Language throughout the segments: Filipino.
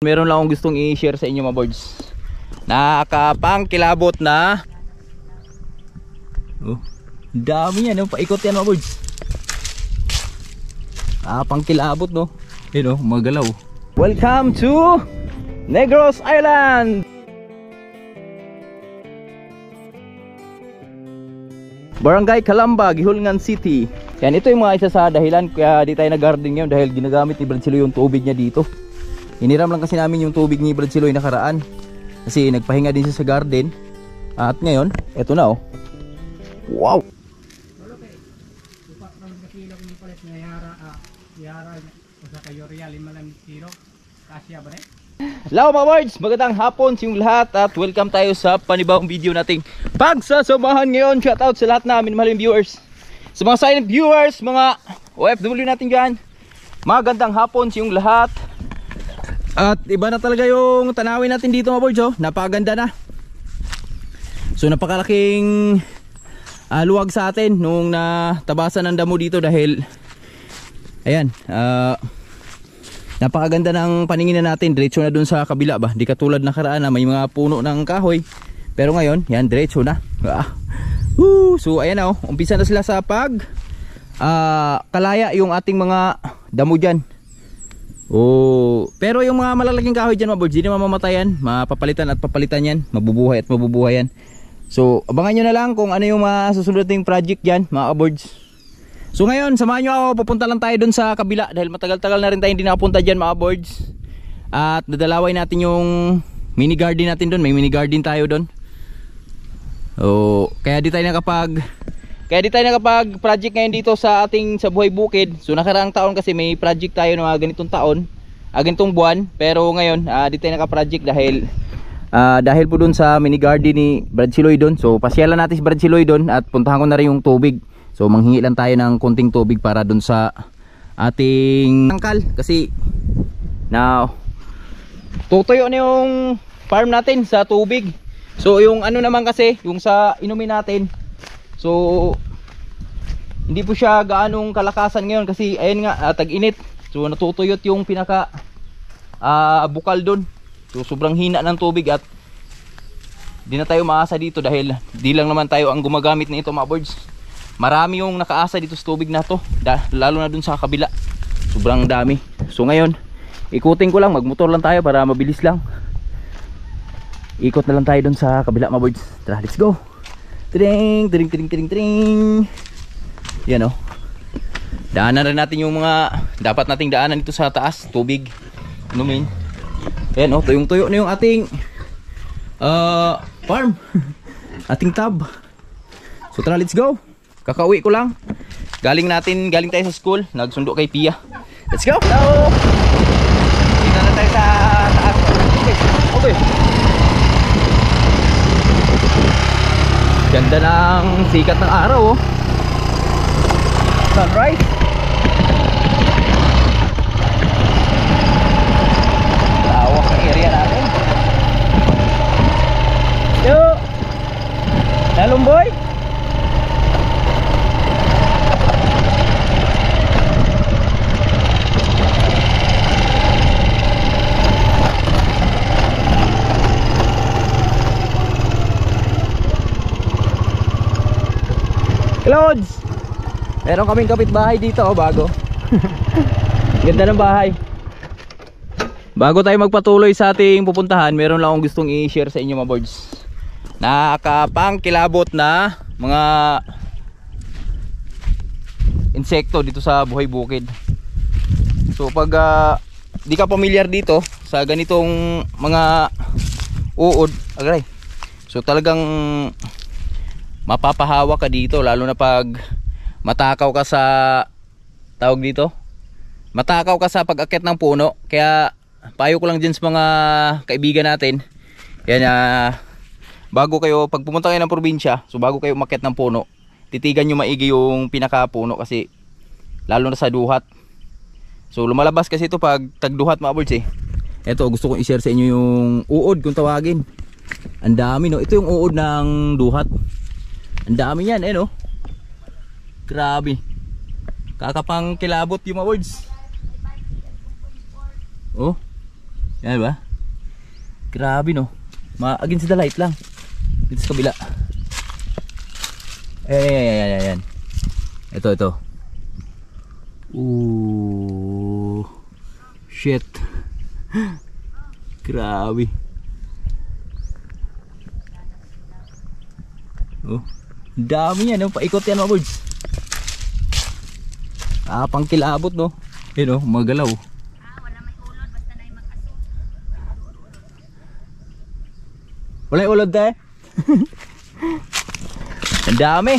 Meron lang akong gustong i-share sa inyo mga boards. Nakapangkilabot na. Oh, dami yan, no? Paikot yan mga boards. Pangkilabot, no? Yun, no? Magalaw. Welcome to Negros Island. Barangay Calamba, Gihulngan City. Yan, ito yung mga isa sa dahilan kaya di tayo nag-garden ngayon, dahil ginagamit ni Brad Siloy yung tubig niya dito. Hiniram lang kasi namin yung tubig ni Brad Siloy nakaraan kasi nagpahinga din siya sa garden. At ngayon, eto na, oh. Wow! Hello mga boards! Magandang hapon sa inyong lahat at welcome tayo sa panibawang video nating pagsasamahan ngayon. Shoutout sa lahat namin mahaling viewers, sa mga silent viewers, mga OFW natin dyan. Magandang hapon sa inyong lahat. At iba na talaga yung tanawin natin dito mga boards, oh. Napakaganda na. So napakalaking luwag sa atin nung natabasan ng damo dito dahil ayan, napakaganda ng paningin na natin. Diretso na dun sa kabila ba, di katulad nakaraan na may mga puno ng kahoy, pero ngayon yan diretso na. So ayan na, oh. Umpisa na sila sa pag kalaya yung ating mga damo dyan. Pero yung mga malalaking kahoy dyan mga boards, di na mamamatayan, mapapalitan at papalitan yan, mabubuhay at mabubuhay yan. So abangan nyo na lang kung ano yung mga susunod nating project dyan mga boards. So ngayon samahan nyo ako, pupunta lang tayo dun sa kabila dahil matagal-tagal na rin tayo hindi nakapunta dyan mga boards. At dadalaway natin yung mini garden natin dun, may mini garden tayo dun. Kaya di tayo nakapag project ngayon dito sa ating sa Buhay Bukid. So nakaraang taon kasi may project tayo na ganitong taon, ganitong buwan, pero ngayon di tayo naka-project dahil po dun sa mini garden ni Brad Siloy dun. So pasyalan natin si Brad Siloy dun at puntahan ko na rin yung tubig. So manghingi lang tayo ng konting tubig para dun sa ating tangkal kasi tutuyo na yung farm natin sa tubig. So yung ano naman kasi, yung sa inumin natin, so hindi po siya gaanong kalakasan ngayon kasi ayun nga, tag-init. So natutuyot yung pinaka bukal dun. So sobrang hina ng tubig at di na tayo maasa dito dahil di lang naman tayo ang gumagamit na ito mga boards. Marami yung nakaasa dito sa tubig na to, lalo na dun sa kabila. Sobrang dami. So ngayon, ikutin ko lang, magmotor lang tayo para mabilis lang. Ikot na lang tayo dun sa kabila mga boards. Tara, let's go. Tring, tring, tring, tring, tring. Yan, oh. Daanan rin natin yung mga dapat nating daanan dito sa taas, tubig. Inumin. Ayan, oh, tuyong-tuyo na yung ating farm. Ating tab. So tara, let's go. Kakauwi ko lang. Galing tayo sa school. Nagsundo kay Pia. Let's go. Hello. Dito na tayo sa taas. Okay. Ganda ng sikat ng araw, oh. Sunrise. Lawak ang area natin. Yo. Nalumboy. Clouds! Meron kaming kapitbahay dito, oh, bago. Ganda ng bahay. Bago tayo magpatuloy sa ating pupuntahan, meron lang akong gustong i-share sa inyo mga boards. Nakapangkilabot na mga insekto dito sa Buhay Bukid. So pag di ka pamilyar dito sa ganitong mga uod, agray. So talagang mapapahawa ka dito, lalo na pag matakaw ka sa matakaw ka sa pag-akyat ng puno. Kaya payo ko lang dyan sa mga kaibigan natin, yan, bago kayo, pag pumunta kayo ng probinsya, so bago kayo umakyat ng puno, titigan nyo maigi yung pinakapuno kasi lalo na sa duhat. So lumalabas kasi ito pag tagduhat mga boards, eh. Ito, gusto kong i-share sa inyo yung uod kung tawagin. Ang dami, no? Ito yung uod ng duhat. Ang dami yan, no? Grabe. Kakapang kilabot yung mga words. Oh. Yan ba? Grabe no. Against the light lang. Dito sa kabila. Ayan. Ito. Ooh. Shit. Grabe. Oh, dami yan, no? Paikot yan mga birds. Pangkilabot no. Yun, no? Magalaw. Wala may ulod, basta na yung mag-aso. Wala yung ulod tayo. Ang dami.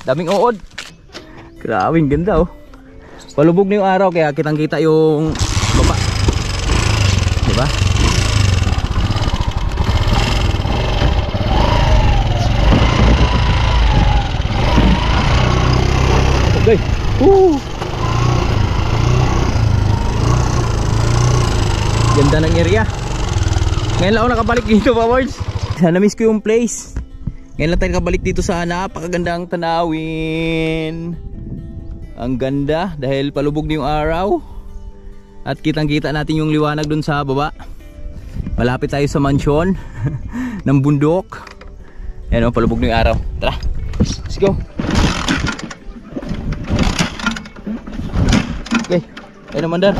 Daming uod. Grabe, ang ganda oh. Palubog na yung araw kaya kitang kita yung baba. Diba? Okay. Ganda ng area. Ngayon lang ako nakabalik dito mga birds. Na-miss ko yung place. Ngayon lang tayo nakabalik dito sa napakagandang tanawin. Ang ganda dahil palubog na yung araw. At kitang kita natin yung liwanag dun sa baba. Malapit tayo sa mansyon ng bundok. Ayan o, palubog na yung araw. Tara, let's go. Okay, ayan naman dar.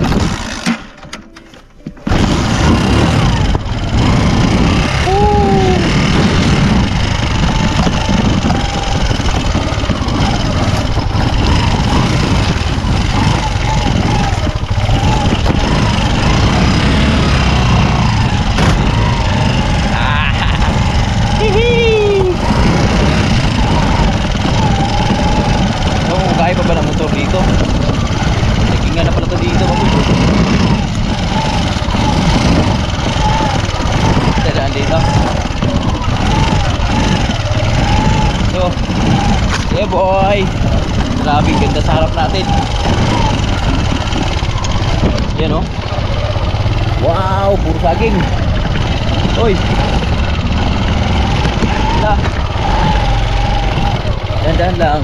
Boy, grabe ganda sa harap natin. Yan o. Wow, puro saging. Oy, dahan-dahan lang.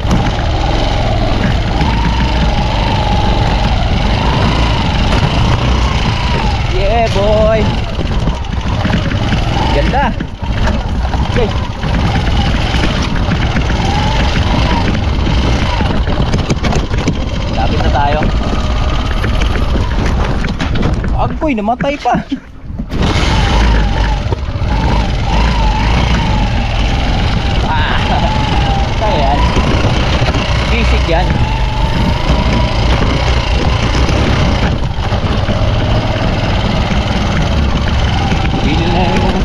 Yeah boy, ganda. Okay. Tayo. Agoy, namatay pa. Kaya yan. Basic yan. Bili na yun.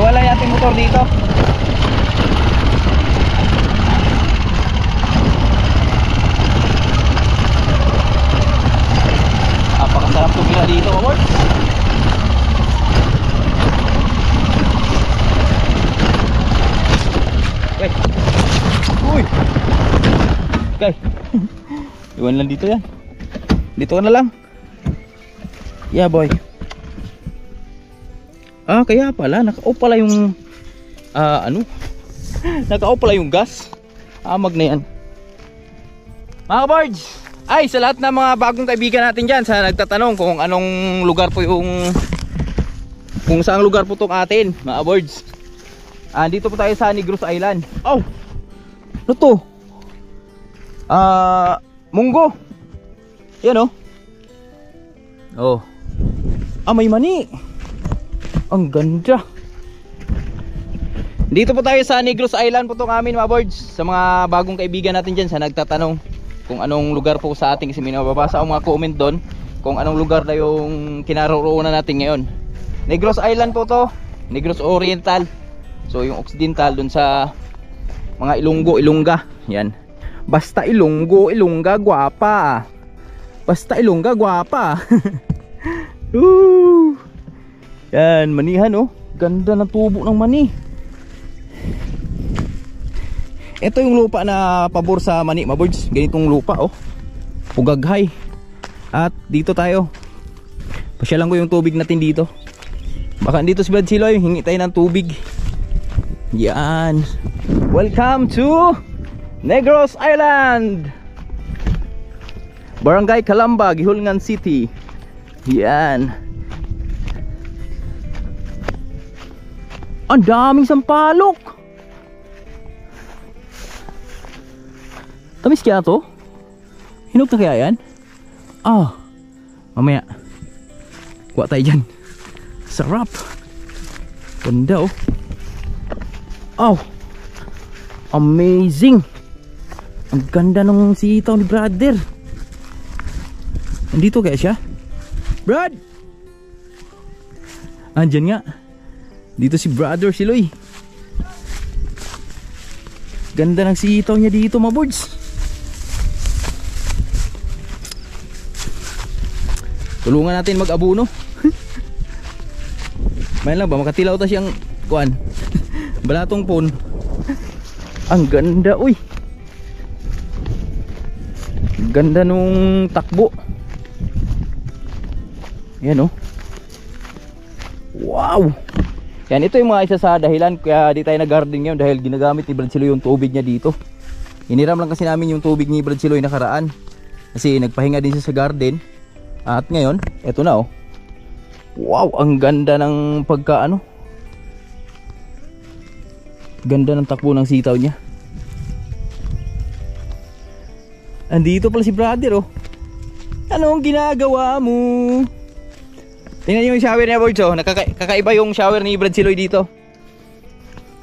Iwala natin motor dito. Sarap tumila dito, amor. Okay. Uy. Okay. Iwan lang dito yan. Dito ka na lang. Yeah, boy. Kaya pala naka-off pala yung naka-off pala yung gas. Amag na yan. Mga birds, ay sa lahat ng mga bagong kaibigan natin dyan sa nagtatanong kung anong lugar po yung kung saang lugar po itong atin mga birds. Dito po tayo sa Negros Island. Oh, ano to? Munggo. Yan oh. Oh, may mani. Ang ganda. Dito po tayo sa Negros Island po itong amin mga birds. Sa mga bagong kaibigan natin dyan sa nagtatanong kung anong lugar po sa ating, kasi may nababasa ang mga comment doon kung anong lugar na yung kinaroroonan natin ngayon. Negros Island po to, Negros Oriental. So yung Occidental doon sa mga Ilonggo, Ilongga. Yan. Basta Ilonggo, Ilongga, guwapa. Basta Ilongga, guwapa. Yan, manihan oh. Ganda ng tubo ng mani. Ito yung lupa na pabor sa mani mga birds. Ganitong lupa oh. Pugaghay. At dito tayo. Pasyalan ko yung tubig natin dito. Baka dito si Brad Siloy, hingi tayo ng tubig. Yan. Welcome to Negros Island, Barangay Calamba, Gihulngan City. Yan. Ang daming sampalok. Tamis kaya to? Hinog na kaya yan? Ah, mamaya kuha tayo dyan. Sarap. Ganda oh. Oh, amazing. Ang ganda ng sitaw ni brother. Nandito kaya siya? Brad! Andyan nga. Dito si brother, si Loy. Ganda ng sitaw niya dito, mga boards. Tulungan natin mag-abuno. May lang ba, makatilaw ta siyang kuan. Balatong pon. Ang ganda, uy. Ganda nung takbo. Yan oh. Wow. Yan, ito yung mga isa sa dahilan kaya di tayo nag-garden ngayon, dahil ginagamit ni Brad Siloy yung tubig niya dito. Hiniram lang kasi namin yung tubig ni Brad Siloy nakaraan, kasi nagpahinga din siya sa garden. At ngayon, eto na oh. Wow, ang ganda ng pagka ganda ng takbo ng sitaw niya. Andito pala si brother oh. Anong ginagawa mo? Tingnan niyo yung shower niya, boys oh. Kakaiba yung shower ni Brad Siloy dito.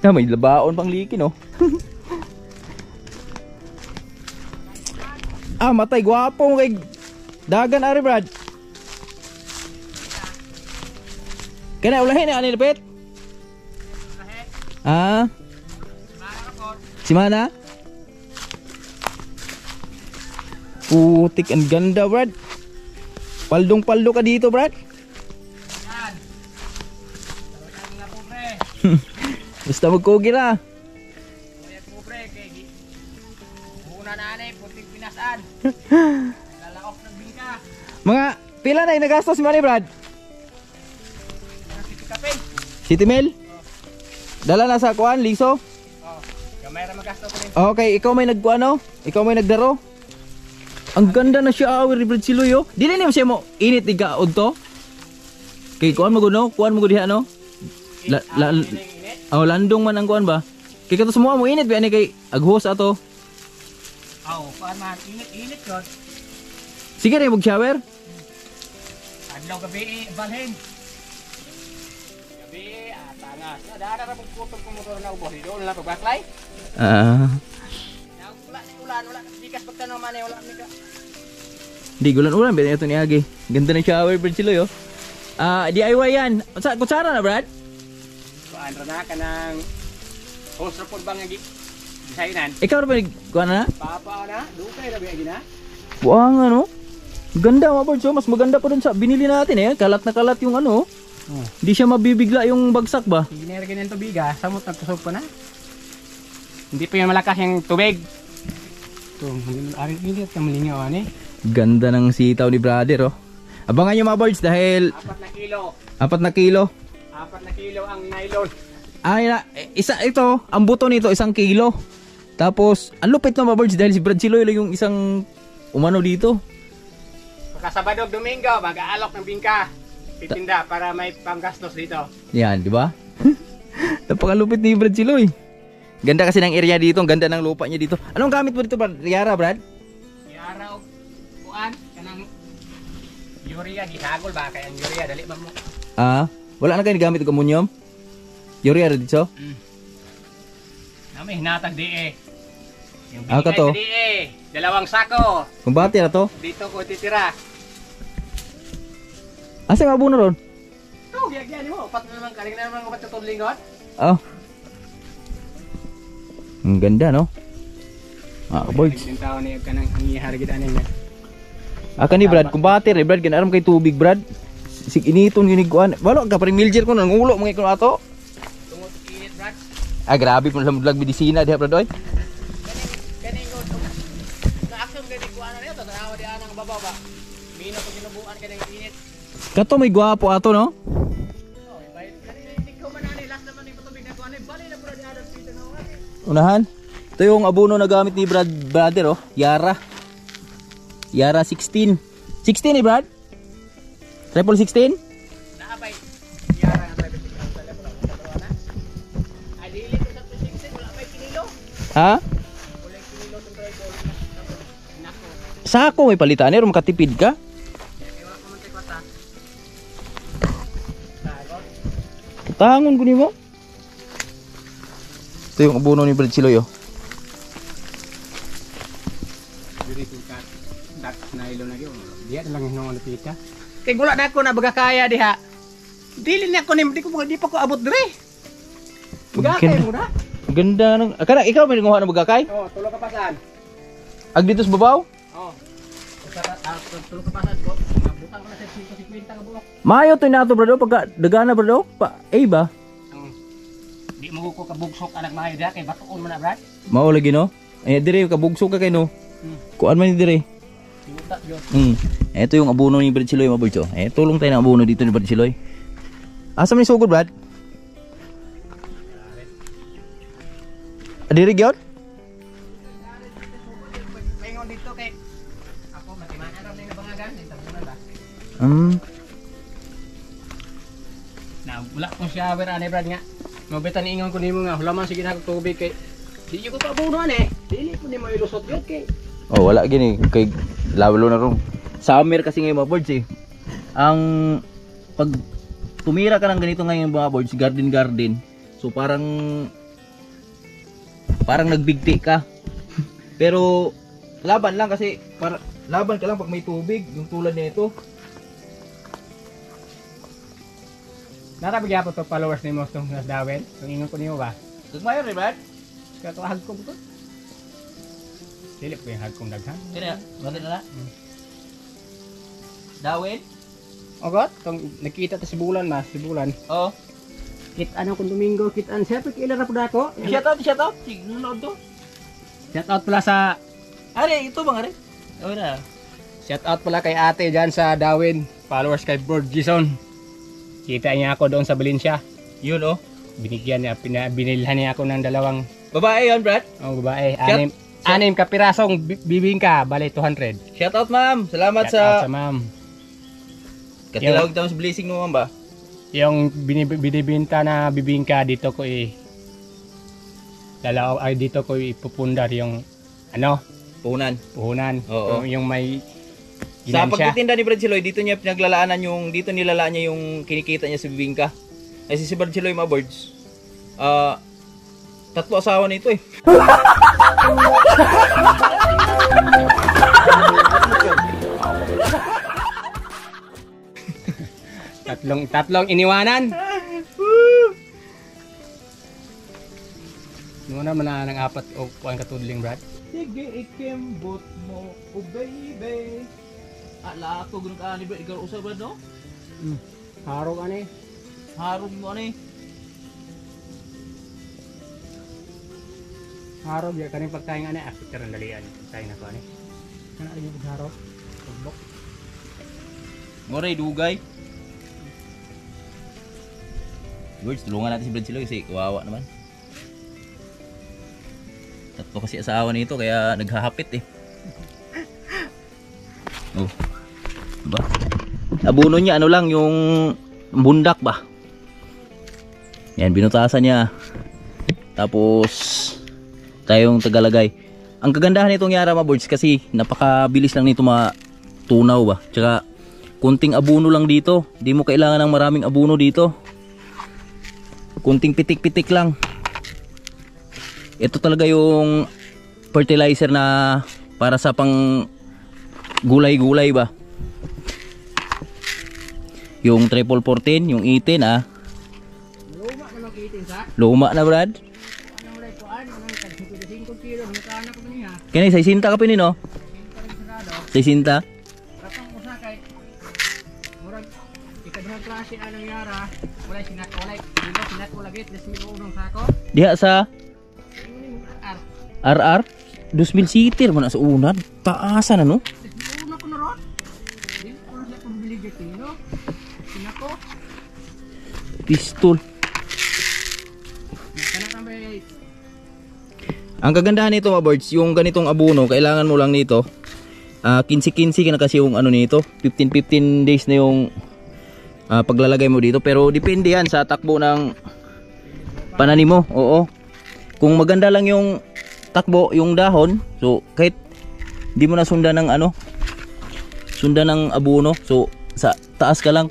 May labaon pang likin oh. Matay, gwapo mo kay dagan ari Brad. Kaya ulahin na anilapit? Si Mana? Putik, ang ganda Brad. Paldong paldo ka dito Brad. Yan. Nga po pre. Basta magkugi na. Kuya po pre, kay una na anay, putik pinasaan. Lalaok ng bingka. Mga pila na yung nagastos mo ni Brad? City Mail? Dala na sa kuan, liso? Gamay ra magasto ko rin. Okay, ikaw may nagkuano? Ikaw may nagdaro? Ang ganda na siya awir ni Brad Siloy oh. Dili niyo siya mo init di ka udto? Kay kuan mo guno, kuan mo gud diha no? Landong man ang kuan ba? Kay kato semua mo init ba ani kay aghos ato? Kuan man init jud. Sige ra mag-shower. Adlaw gabi balhin. Ada ra pagputol ko motor na ubos dito na pagbaklay. Wala dikas pagtanaw man wala ni ka. Di gulan-ulan bet ito ni Agi. Ganda ng shower Brad Siloy oh. DIY yan. Sa kutsara na Brad? Kuan ra na kanang hose ra pod bang agi. Designan. Ikaw ra ba kuan na? Papa na, dugay ra ba agi na? Buang ano? Ganda mga birds oh. Mas maganda pa dun sa binili natin eh. Kalat na kalat yung ano. Hindi siya mabibigla yung bagsak ba? Giniragin yung tubig samot nagkusog pa na. Hindi pa yung malakas yung tubig. Ito, aring ilit na malingaw ani. Ganda ng sitaw ni brother oh. Abangan nyo mga birds dahil 4 na kilo. 4 na kilo? 4 na kilo ang nylon. Isa ito, ang buto nito 1 kilo. Tapos, ang lupit na mga birds dahil si Brad Siloy lang yung isang umano dito. Pagka Sabado, Domingo, mag-aalok ng bingka. Titinda para may panggastos dito. Yan, di ba? Napakalupit ni Brad Siloy. Ganda kasi ng area dito, ang ganda ng lupa niya dito. Anong gamit mo dito, Brad? Yara, Brad? Yara o kuan, kanang urea, gisagol ba? Kaya ang urea, dali ba mo? Wala na kayo gamit ng ammonium? Urea dito? May hinatag di eh. Yung binigay sa di eh. 2 sako. Kung bati na to? Dito ko titira. Asa nga abuno ron? Ito, giyagyan mo. Pat na naman, kaling na naman kapat sa lingkod. Ang ganda, no? Boys. Yung tao niya, kanang hangiharagit anin niya. Aka ni Brad, kumbater eh, Brad, ganaram kay tubig, Brad. Sig initon giniguan. Walo ka, paring miljer ko, nangulo mga ikon ato. Tungod init, Brad. Grabe po nalang mudlag medisina, diha, Brad, oy. Ganing ko, na-action giniguan na niya, tanawa di anang babaw ba? Mino ko ginubuan ka ng init. Kato may gwapo ato no? Unahan. Ito yung abono na gamit ni brother oh. Yara 16. 16 eh Brad? Triple 16? Naabay. Yara na triple 16. Ha? Sako may palitan ron makatipid ka. Tangon ko nimo. Ito yung abono ni Brad Siloy oh. Diri ko ka dak na ilo na gyud. Diya lang hinong napita. Kay gula dako na baga kaya diha. Dili na ko di pa ko abot dire. Bagakay mo na. Ganda ng kana ikaw may nguha na bagakay? Oh, tulo ka pasan. Ag dito sa babaw? Oh. Tulo ka pasan ko. Nabutang ko na sa 50 ka buok. Maayo to nato brado pagka dagana brado pa ba? Di mo ko kabugsok anak mahay diha kay batuon mo na brad. Mao lagi no? Eh dire kabugsok ka kay no. Kuan man ni dire. Simuta yo. Ito yung abono ni Brad Siloy mga boys oh. Tulong tayo ng abono dito ni Brad Siloy. Asa man ni sugod Brad? Adiri gyud? Paingon dito kay ako matimaan ra ni nabangagan ni tabunan ba. Na wala ko shower ani brad nga. Mabitan ingon ko nimo nga hulaman sige na ko tubig kay di ko pabuno ani. Dili ko nimo ilusot gyud kay. Oh wala gini kay lalo na ron. Summer kasi ngayon mga boards eh. Ang pag tumira ka ng ganito ngayon mga boards, garden. So parang nagbigti ka. Pero laban lang kasi laban ka lang pag may tubig, yung tulad nito. Narabigya po to followers nimo tong dawel. Kung ingon ko nimo ba? Kagmayon rin, Brad? Kakahag ko to. Dili ko yung hag kong daghan. Kaya, bakit na na? Dawin? Ogot, tong nakita ta si bulan mas, si bulan. Oo. Kit ano kung Domingo, kit an siya kailan ra pud ako. Shout out. Nanonood to. Shout out pala sa Are, ito bang are? Oo na. shout out pala kay ate diyan sa Dawin. Followers kay Bird Gison. Kita niya ako doon sa Valencia. Yun oh. Binigyan niya, binilhan niya ako ng dalawang Babae yun, Brad? babae. Anim ka pirasong bibingka, bale 200. Shout out, ma'am. Salamat Shout out sa ma'am. Katilawag tayo sa blessing mo, ma'am ba? Yung binibinta na bibingka dito ko dito ko ipupundar yung ano, Puhunan. Oo. Yung may Sa ginansya. pagtitinda ni Brad Siloy, dito nilalaan niya yung kinikita niya sa bibingka. Kasi si Brad Siloy, mga birds, tatlo asawa nito eh. tatlong iniwanan. Iniwanan mo na ng 4 o 1 katudling brad. Sige, ikimbot mo, oh baby. Lato, ganun ka ni Brad, ikaw usap Brad, no? Harog ani. Harong mo ano eh. Harog ya kaning pagkain ani after ang dalian. Pagkain na ko ani. Kana rin yung harog. Tugbok. Moray, dugay. Birds, tulungan natin si Brad Siloy kasi kawawa naman. Tatlo kasi asawa nito kaya naghahapit eh. Oh. Diba? Abono niya ano lang yung bundak ba? Yan, binutasan niya. Tapos tayong tagalagay. Ang kagandahan nitong Yara mga boards kasi napakabilis lang nito matunaw ba. Tsaka kunting abono lang dito. Di mo kailangan ng maraming abono dito. Kunting pitik-pitik lang. Ito talaga yung fertilizer na para sa pang gulay-gulay ba. Yung 1414, yung 18 ah. Luma na mag-18 sa. Luma na Brad. Ano mo ray kuan, ano tag 55 kilo ng kana ko niya. Kani 60 ka pinin no? 60. Katong usa kay murag ikaduhang klase anong Yara. Wala sinako lagi 3 mil unong sako. Diha sa R. RR 2000 sitir man sa unad. Taasan ano? Una ko na ron. Dili ko na kung bili kilo. Sinako. Pistol. Kana kami Ang kagandahan nito mga birds, yung ganitong abono, kailangan mo lang nito 15-15 na kasi yung ano nito, 15-15 days na yung paglalagay mo dito. Pero depende yan sa takbo ng pananim mo. Oo. Kung maganda lang yung takbo yung dahon. So kahit di mo na sundan ng ano, sundan ng abono. So sa taas ka lang,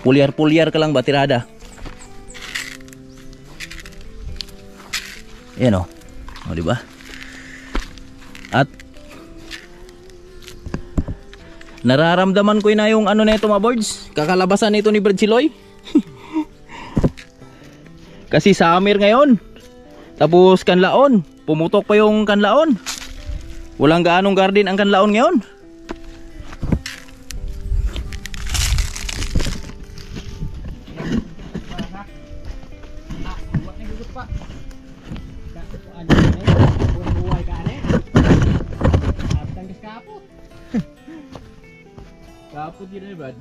pulyar-pulyar ka lang ba tirada. Ayan o. O diba? At nararamdaman ko na yung ano nito mga boards, kakalabasan nito ni Brad Siloy. Kasi summer ngayon. Tapos kanlaon, pumutok pa yung kanlaon. Walang gaanong garden ang kanlaon ngayon. Kapot yun na Brad.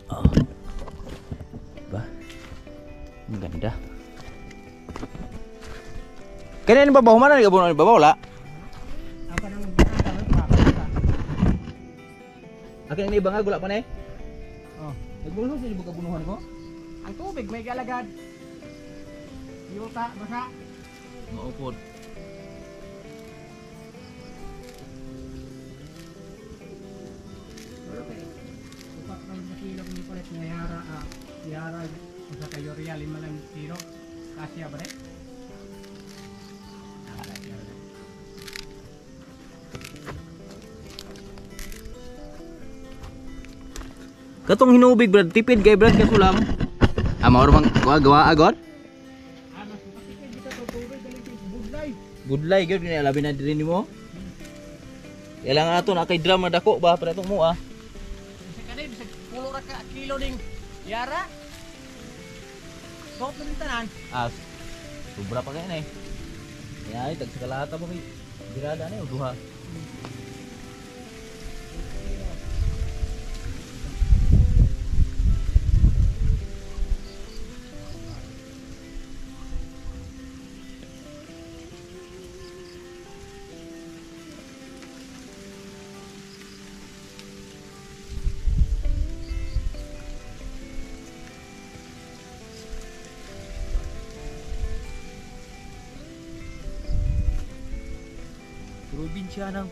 Oh. Diba? Ang ganda. Kaya yung babaw, mana nag-abuno yung babaw, wala? Ako nang magkakala. Akin yung iba nga, gula pa na eh. Oh. Nagbunuhan sila yung pagkabunuhan ko? Ang tubig may galagad. Yuta, basa. Maupod. Upat ng kilo ni palit na yara sa kayo real 5 lang kilo. Kasya ba rin? Katong hinubig Brad, tipid kay Brad kaso lang. Mauro bang gawa agad? Mas makikita dito sa tubig dali budlay. Budlay gyud ni labi na diri nimo. Kailangan ato na kay drum na dako ba para itong mo ah. Bisa kanay bisa pulo ra ka kilo ding yara. Sok din tanan. Sobra pa kay na eh. Kaya ay tag sa kalahata mo kay birada na yung duha.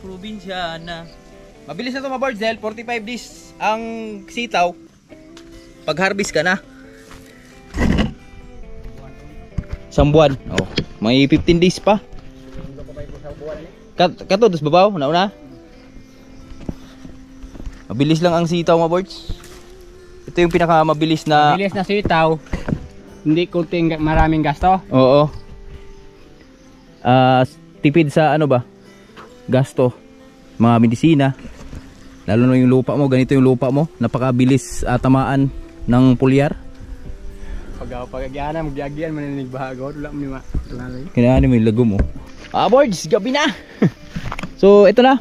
Probinsya na. Mabilis na to mga birds dahil 45 days ang sitaw. Pag harvest ka na. Isang buwan. Oh, may 15 days pa. Kato, dos babaw, nauna. Mabilis lang ang sitaw mga birds. Ito yung pinakamabilis na. Mabilis na sitaw. Hindi kunting maraming gasto. Oo. Tipid sa ano ba? Gasto, mga medisina, lalo na yung lupa mo, ganito yung lupa mo, napakabilis tamaan ng pulyar. Pag-agyanan, mag-agyan, maninig bahago, wala mo ni malalay. Kailangan mo yung lago mo. Boards, gabi na! So, ito na.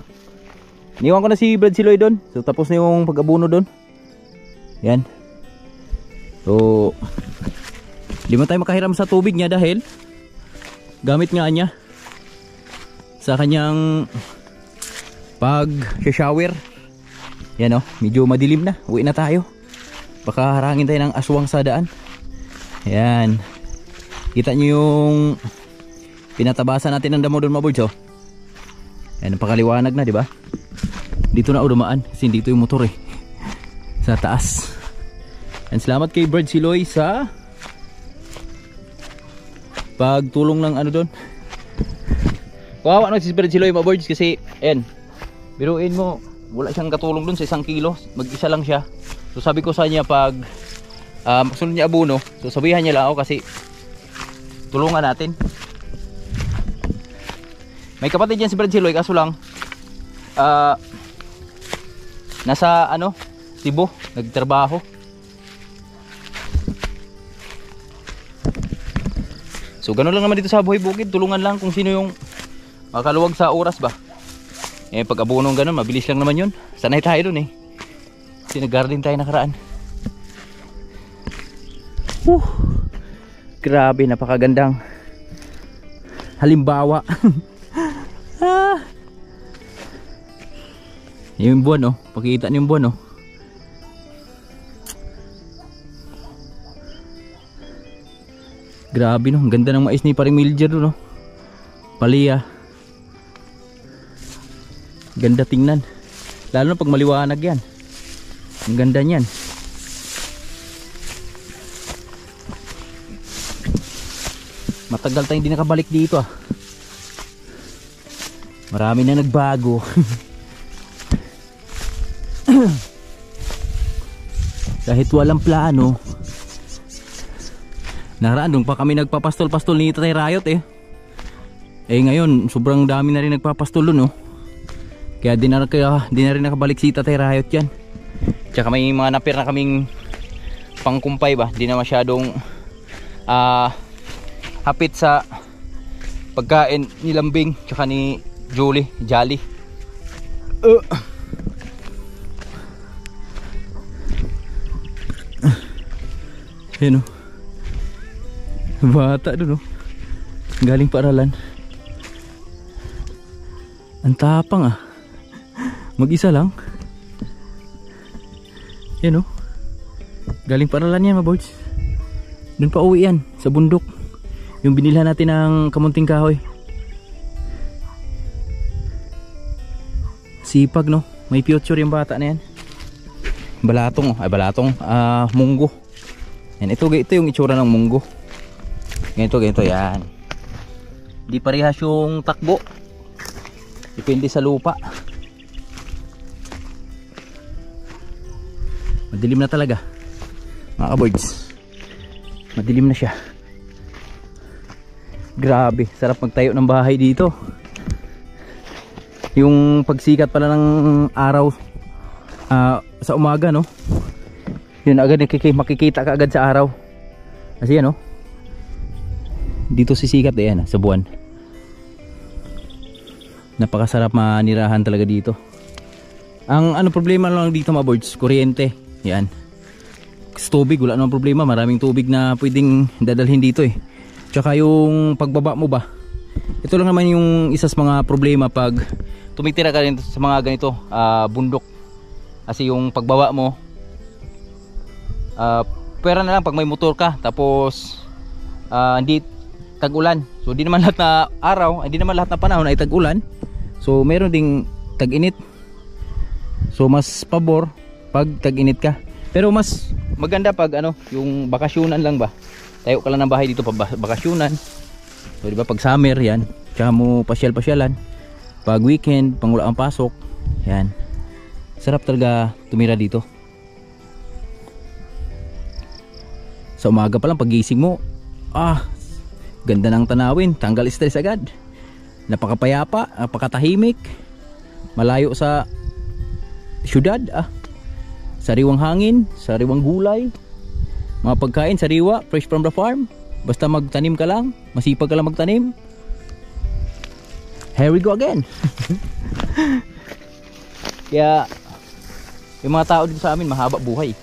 Niwan ko na si Brad Siloy doon. So, tapos na yung pag-abuno doon. Yan. So, di man tayo makahiram sa tubig niya dahil gamit nga niya sa kanyang pag-shower. Yan o, medyo madilim na. Uwi na tayo. Baka harangin tayo ng aswang sa daan. Yan. Kita nyo yung pinatabasan natin ng damo doon mga boys. Yan, napakaliwanag na, di ba? Dito na dumaan kasi dito yung motor eh. Sa taas. And salamat kay Brad Siloy sa pagtulong ng ano doon. Kawawa na si Brad Siloy mga boards kasi ayan, biruin mo, wala siyang katulong dun sa 1 kilo, mag-isa lang siya. So sabi ko sa kanya pag sunod niya abono, so sabihan niya lang ako kasi tulungan natin. May kapatid yan si Brad Siloy kaso lang nasa ano, Cebu, nagtrabaho. So ganun lang naman dito sa buhay bukid, tulungan lang kung sino yung makaluwag sa oras ba. Pag abunong ganun, mabilis lang naman yun. Sanay tayo dun eh. Kasi nag-garden tayo nakaraan. Grabe, napakagandang halimbawa. Yung buwan oh, pakita niyo yung buwan oh. Grabe no, ang ganda ng mais ni paring Miljer no. Palya. Ganda tingnan. Lalo na pag maliwanag yan. Ang ganda niyan. Matagal tayong hindi nakabalik dito ah. Marami na nagbago. Kahit walang plano. Nakaraan doon pa kami nagpapastol-pastol ni Tatay Rayot eh. Eh ngayon sobrang dami na rin nagpapastol doon oh. Kaya di na rin nakabalik si Tatay Rayot yan. Tsaka may mga napir na kaming pangkumpay ba. Di na masyadong hapit sa pagkain ni Lambing tsaka ni Jolly. Yan o. Bata doon o. Galing paaralan. Ang tapang ah. Mag-isa lang. Yan o. Galing paaralan yan mga boys. Doon pa uwi yan sa bundok. Yung binilhan natin ng kamunting kahoy. Sipag no. May future yung bata na yan. Balatong oh. Ay balatong. Munggo. Yan, ito yung itsura ng munggo. Ganito yan. Di parehas yung takbo. Depende sa lupa. Madilim na talaga mga kaboys. Madilim na siya. Grabe, sarap magtayo ng bahay dito. Yung pagsikat pala ng araw sa umaga no. Yun agad makikita ka agad sa araw. Kasi yan no. Dito sisikat eh yan sa buwan. Napakasarap manirahan talaga dito. Ang problema lang dito mga boards, kuryente. Yan. Tubig, wala namang problema. Maraming tubig na pwedeng dadalhin dito eh. Tsaka yung pagbaba mo ba. Ito lang naman yung isa sa mga problema pag tumitira ka rin sa mga ganito bundok. Kasi yung pagbaba mo pwera na lang pag may motor ka. Tapos hindi tag-ulan. So hindi naman lahat na araw, hindi naman lahat na panahon ay tag-ulan. So meron ding tag-init. So mas pabor pag tag-init ka. Pero mas maganda pag yung bakasyonan lang ba. Tayo ka lang ng bahay dito pa bakasyonan. So diba pag summer yan, tsaka mo pasyal-pasyalan. Pag weekend, pang wala ang pasok, yan. Sarap talaga tumira dito. Sa umaga pa lang pagising mo, ganda ng tanawin, tanggal stress agad. Napakapayapa, napakatahimik. Malayo sa syudad, sariwang hangin, sariwang gulay. Mga pagkain, sariwa, fresh from the farm. Basta magtanim ka lang, masipag ka lang magtanim. Here we go again. Kaya yung mga tao dito sa amin mahaba buhay.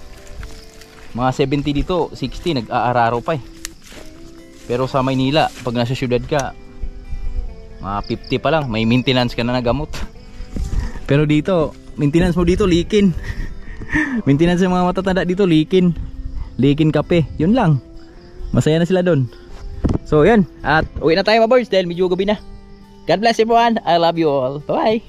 Mga 70 dito, 60 nag-aararo pa eh. Pero sa Maynila, pag nasa syudad ka, mga 50 pa lang, may maintenance ka na na gamot. Pero dito, maintenance mo dito likin. Maintenance ng mga matatanda dito likin. Likin kape, yun lang. Masaya na sila doon. So yun, at uwi na tayo mga boys dahil medyo gabi na. God bless everyone, I love you all, bye bye.